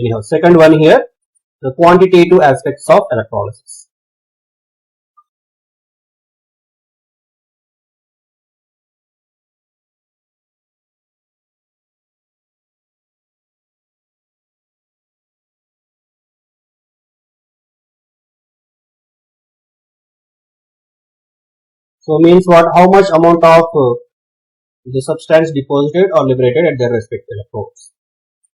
Anyhow, second one here, the quantitative aspects of electrolysis. So means what? How much amount of the substance deposited or liberated at their respective electrodes.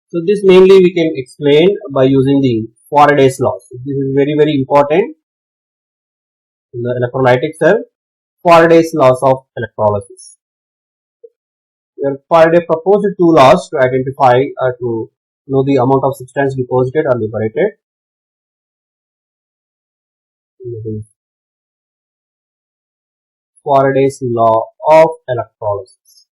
So this mainly we can explain by using the Faraday's law. So this is very important in the electrolytic cell. Faraday's laws of electrolysis. Where Faraday proposed two laws to identify to know the amount of substance deposited or liberated. Faraday's law of electrolysis.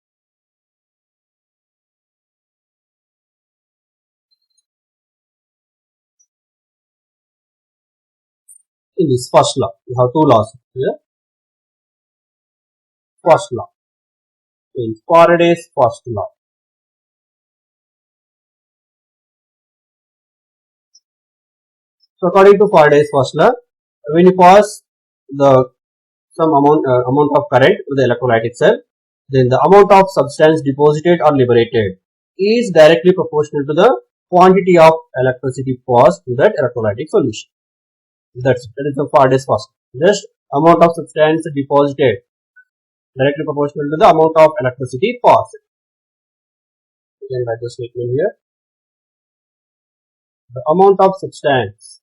In this first law, we have two laws here. First law is Faraday's first law. So according to Faraday's first law, when you pass some amount of current to the electrolytic cell, then the amount of substance deposited or liberated is directly proportional to the quantity of electricity passed to that electrolytic solution. That is the Faraday's first. Just amount of substance deposited directly proportional to the amount of electricity passed. You can write the statement here. The amount of substance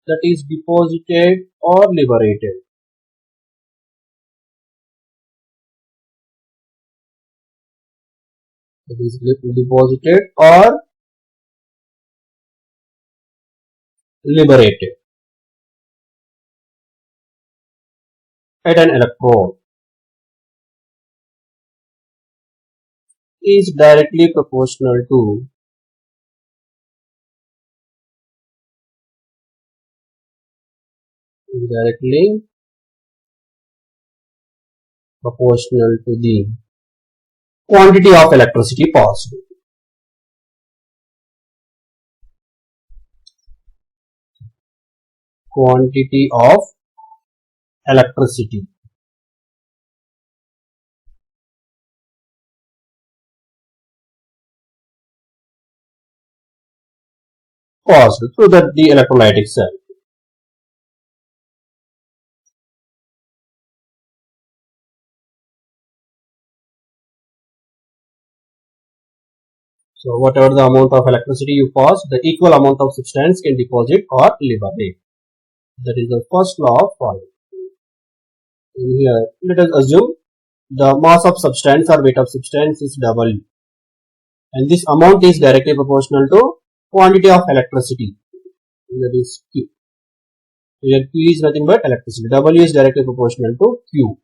that is deposited or liberated at an electrode is directly proportional to the quantity of electricity passed. Quantity of electricity passed through the electrolytic cell. So whatever the amount of electricity you pass, the equal amount of substance can deposit or liberate. That is the first law of Faraday. Here, let us assume the mass of substance or weight of substance is W, and this amount is directly proportional to quantity of electricity, that is Q. Here Q is nothing but electricity. W is directly proportional to Q,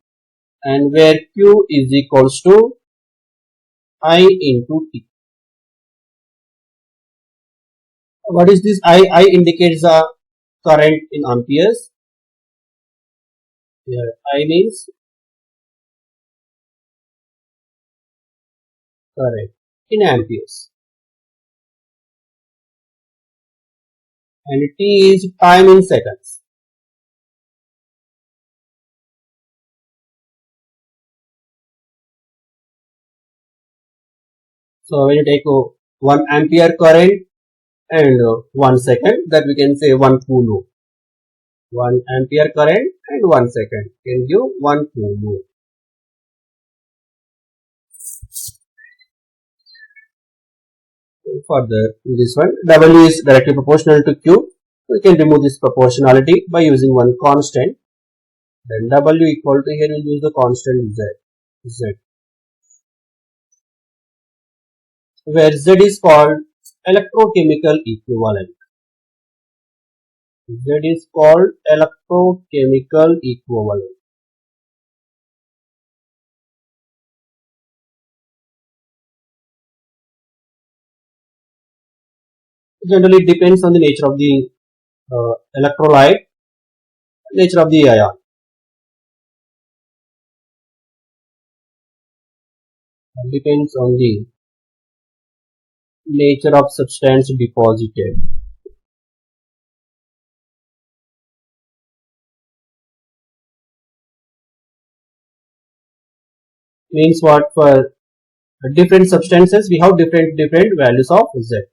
and where Q is equals to I into T. What is this I? I indicates the current in amperes. Here I means current in amperes, and T is time in seconds. So when you take 1 ampere current and 1 second, that we can say 1 coulomb. 1 ampere current and 1 second can give 1 coulomb. Further, in this one, W is directly proportional to Q. We can remove this proportionality by using one constant. Then W equal to, here we will use the constant Z, where Z is called electrochemical equivalent. Z is called electrochemical equivalent. Generally, it depends on the nature of the electrolyte, nature of the ion. depends on the nature of substance deposited. Means what? For different substances we have different values of Z.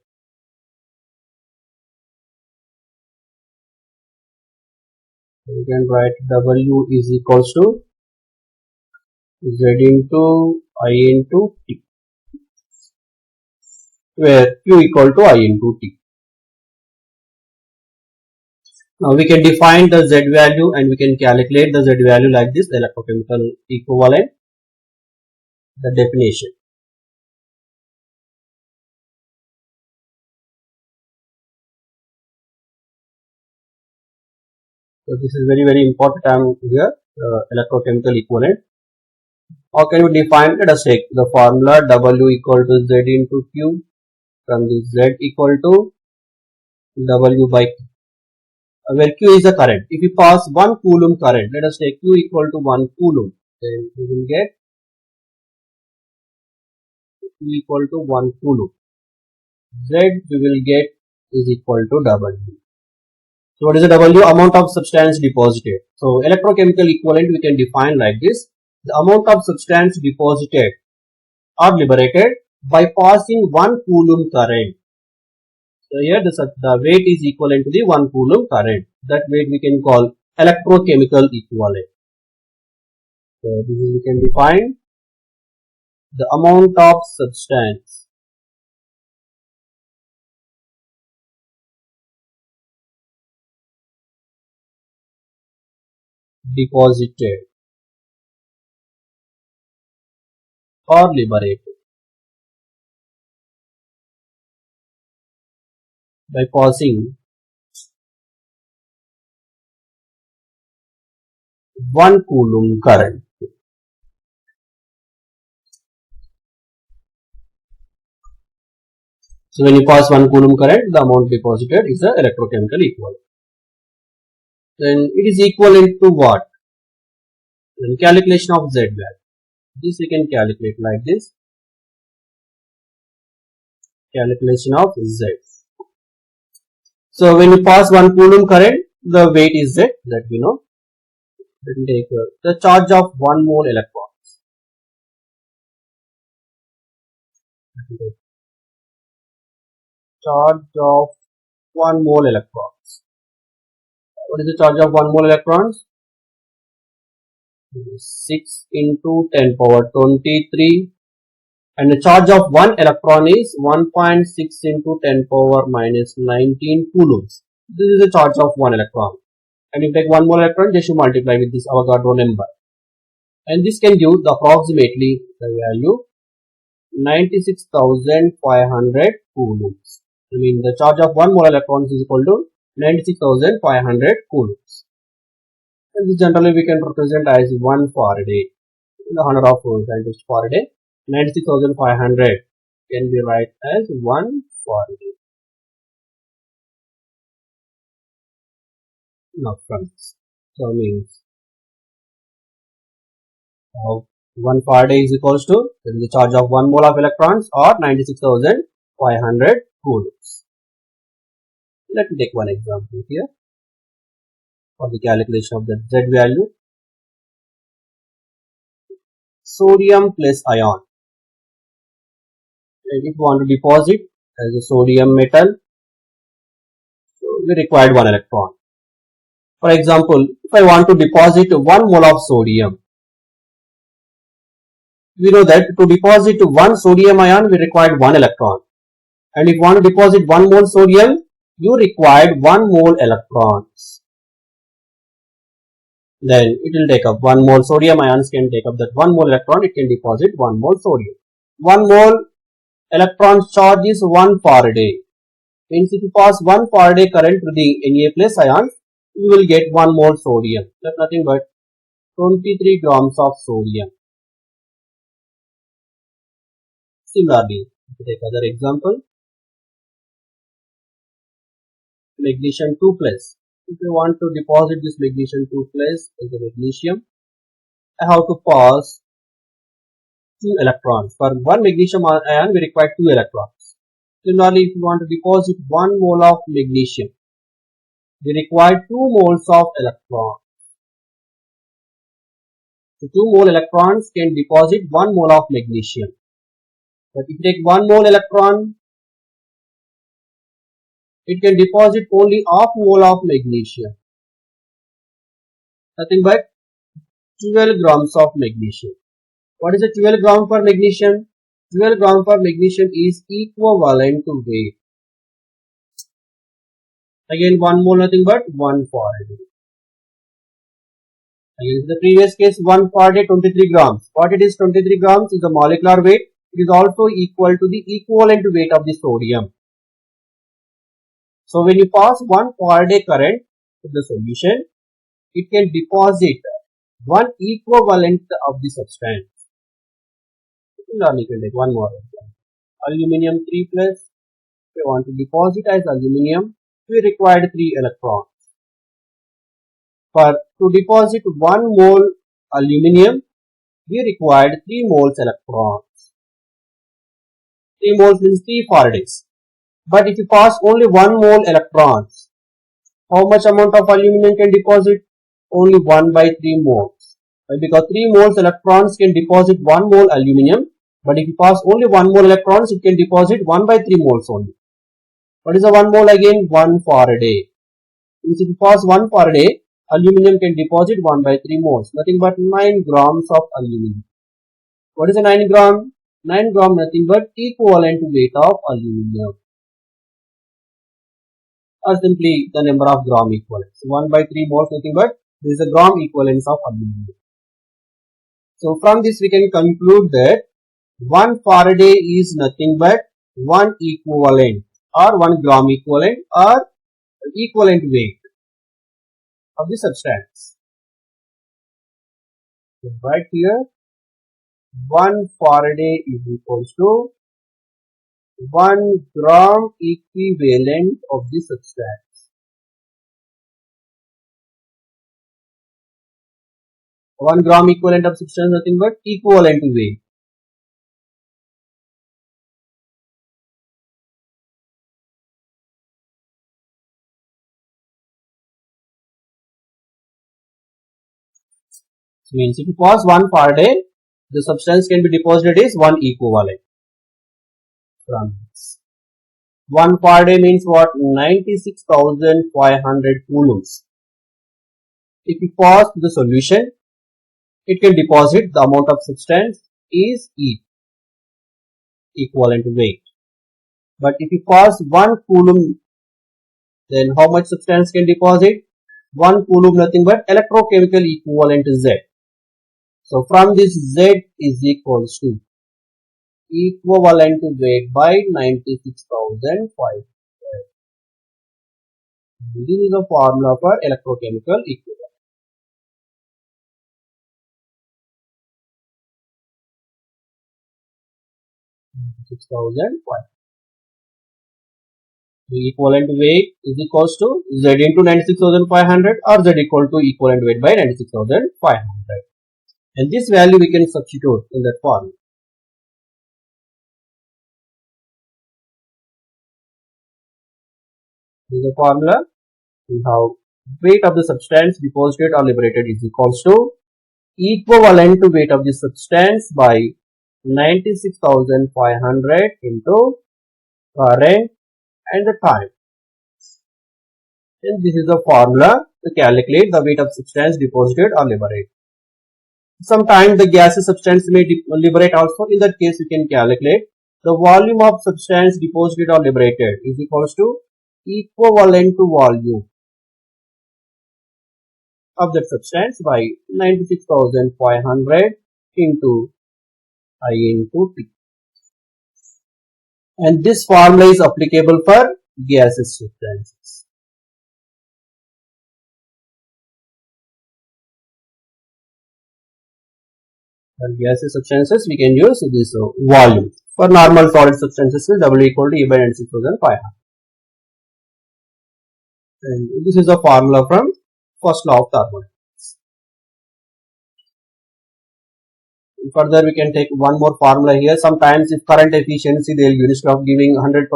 We can write W is equals to Z into I into T, where Q equal to I into T. Now we can define the Z value and we can calculate the Z value like this, the electrochemical equivalent, the definition. So this is very important term here, electrochemical equivalent. How can we define? Let us take the formula W equal to Z into Q, from this Z equal to W by Q, where Q is the current. If we pass 1 coulomb current, let us take Q equal to 1 coulomb, then we will get Q equal to 1 coulomb. Z we will get is equal to W. So what is the W? Amount of substance deposited. So electrochemical equivalent we can define like this. The amount of substance deposited or liberated by passing 1 coulomb current. So here the weight is equivalent to the 1 coulomb current. That weight we can call electrochemical equivalent. So this is we can define the amount of substance deposited or liberated by passing 1 coulomb current. So when you pass 1 coulomb current, the amount deposited is the electrochemical equivalent. Then it is equivalent to what? Then calculation of Z value. This we can calculate like this. Calculation of Z. So when you pass 1 coulomb current, the weight is Z, that we know. Then take the charge of 1 mole electrons. Charge of 1 mole electrons. What is the charge of 1 mole electrons? 6 into 10 power 23, and the charge of 1 electron is 1.6 into 10 power minus 19 coulombs. This is the charge of 1 electron. And if you take 1 mole electron, just you multiply with this Avogadro number. And this can give the approximately the value 96,500 coulombs. I mean the charge of 1 mole electron is equal to 96,500 coulombs. And generally we can represent as 1 Faraday. In the honor of scientist Faraday, 96,500 can be write as 1 Faraday. Now friends, so means 1 Faraday is equals to the charge of 1 mole of electrons or 96,500 coulombs. Let me take one example here for the calculation of the Z value. Sodium plus ion. And if we want to deposit as a sodium metal, so we required 1 electron. For example, if I want to deposit 1 mole of sodium, we know that to deposit 1 sodium ion we required 1 electron. And if you want to deposit 1 mole sodium, you required 1 mole electrons. Then it will take up 1 mole sodium ions can take up that 1 mole electron, it can deposit 1 mole sodium. 1 mole electron charge is 1 Faraday. Means if you pass 1 Faraday current to the Na plus ion, you will get 1 mole sodium. That's nothing but 23 grams of sodium. Similarly, if you take other example, magnesium 2 plus. If you want to deposit this magnesium 2 plus as a magnesium, I have to pass 2 electrons. For one magnesium ion, we require 2 electrons. Similarly, if you want to deposit 1 mole of magnesium, we require 2 moles of electron. So 2 mole electrons can deposit 1 mole of magnesium. But if you take 1 mole electron, it can deposit only half mole of magnesium. Nothing but 12 grams of magnesium. What is the 12 gram for magnesium? 12 gram for magnesium is equivalent to weight. Again 1 mole nothing but 1 Faraday. Again in the previous case 1 Faraday 23 grams. What it is 23 grams is the molecular weight. It is also equal to the equivalent weight of the sodium. So when you pass 1 Faraday current to the solution, it can deposit 1 equivalent of the substance. Similarly, you can take one more example. Aluminium 3 plus. If we want to deposit as aluminium, we required 3 electrons. To deposit 1 mole aluminium, we required 3 moles electrons. 3 moles means 3 Faradays. But if you pass only 1 mole electrons, how much amount of aluminium can deposit? Only 1 by 3 moles. Because 3 moles electrons can deposit 1 mole aluminium, but if you pass only 1 mole electrons, it can deposit 1 by 3 moles only. What is the 1 mole again? 1 Faraday. If you pass 1 Faraday, aluminium can deposit 1 by 3 moles. Nothing but 9 grams of aluminium. What is the 9 gram? 9 gram nothing but equivalent weight of aluminium. Or simply the number of gram equivalents. 1 by 3 moles nothing but this is a gram equivalence of aluminium. So from this we can conclude that 1 Faraday is nothing but 1 equivalent or 1 gram equivalent or equivalent weight of the substance. So right here 1 Faraday is equals to 1 gram equivalent of the substance. 1 gram equivalent of substance nothing but equivalent weight. Means if you pass 1 Faraday, the substance can be deposited is 1 equivalent. From this. 1 Faraday means what? 96,500 coulombs. If you pass the solution, it can deposit the amount of substance is E, equivalent weight. But if you pass 1 coulomb, then how much substance can deposit? 1 coulomb nothing but electrochemical equivalent Z. So from this Z is equals to equivalent weight by 96,500. This is the formula for electrochemical equivalent. 96,500. The equivalent weight is equals to Z into 96,500 or Z equal to equivalent weight by 96,500. And this value we can substitute in that formula. This is the formula. We have weight of the substance deposited or liberated is equals to equivalent to weight of the substance by 96,500 into current and the time. And this is the formula to calculate the weight of substance deposited or liberated. Sometimes the gaseous substance may liberate also. In that case, you can calculate the volume of substance deposited or liberated is equals to equivalent to volume of that substance by 96,500 into I into T. And this formula is applicable for gaseous substances. For gaseous substances, we can use this volume. For normal solid substances, W equal to E by 96,500. And this is a formula from first law of thermodynamics. Further, we can take one more formula here. Sometimes if current efficiency, they'll use, instead of giving 100%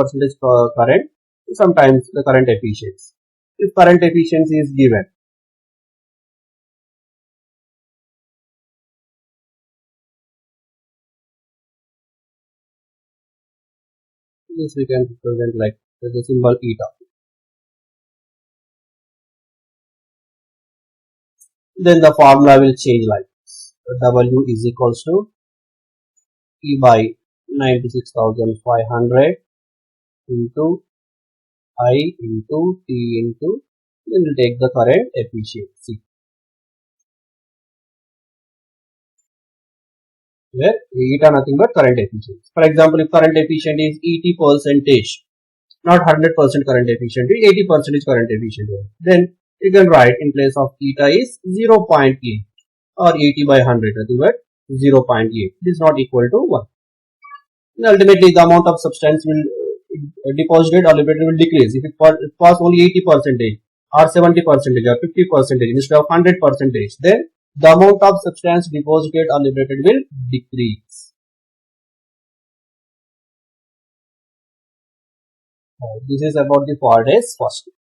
current, sometimes the current efficiency. If current efficiency is given, this we can represent like the symbol eta. Then the formula will change like this. W is equals to E by 96,500 into I into T into, then we'll take the current efficiency, where eta nothing but current efficiency. For example, if current efficiency is 80%, not 100% current efficiency, 80% current efficiency, then you can write in place of eta is 0.8 or 80 by 100, nothing but 0.8. This is not equal to 1. And ultimately, the amount of substance will deposited or liberated will decrease. If it was only 80% or 70% or 50% instead of 100%, then the amount of substance deposited or liberated will decrease. This is about the Faraday's first law.